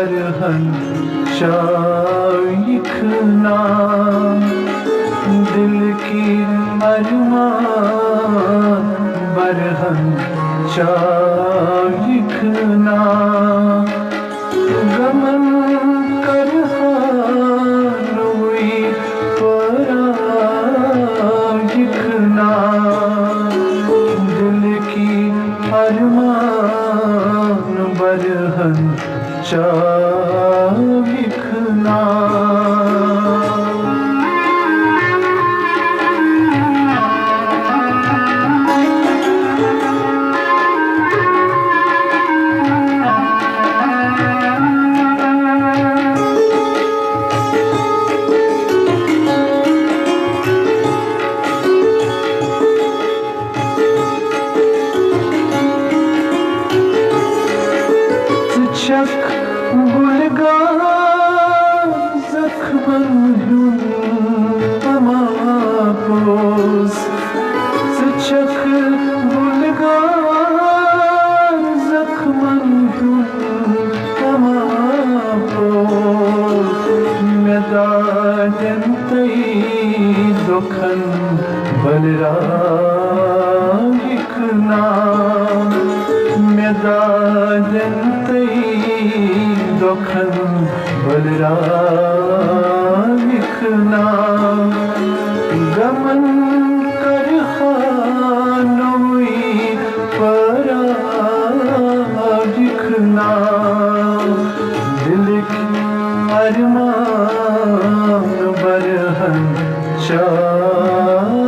बरहन शाइखना दिल की अरमान बरहन शाइखना गमन कर हानुई पराइखना दिल की अरमान बरहन शाइखना शक गुलगार जख्मन अमापोस शक गुलगार जख्मन अमापोस मेदाजंतई दुखन बलराइखना मेदाजंतई दुखन बलराइखना गमन कर हानुई पराइखना दिल की अरमान बरहन शाइखना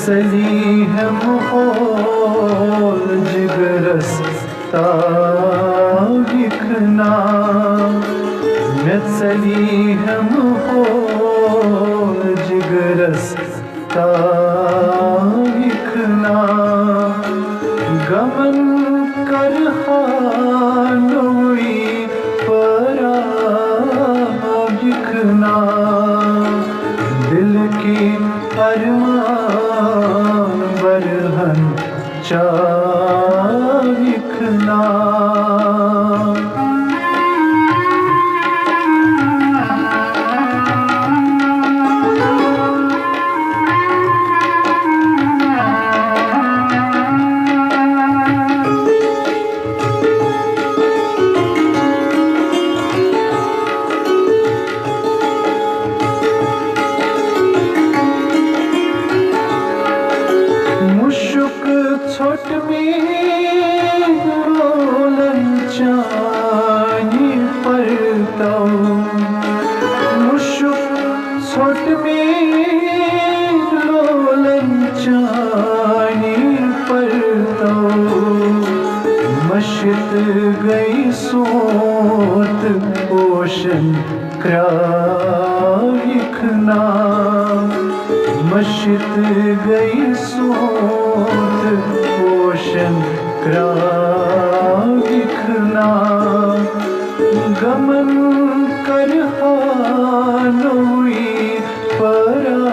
सली है मोल जिगरस तारिखना सली है मोल जिगरस तारिखना गमन कर हानुई पराइखना दिल की अरमान बरहन शाइखना छोट में रोलन चानी पड़ता मुशुक छोट में रोलन चानी पड़ता मशत गई सोत ओशन क्राइखना मशत गई सोत ओशन क्राइखना गमन कर हानुई पराइखना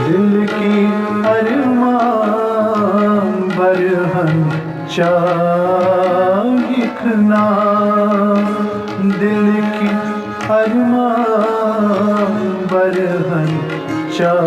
दिल की अरमान बरहन शाइखना दिल की अरमान बरहन शाइखना।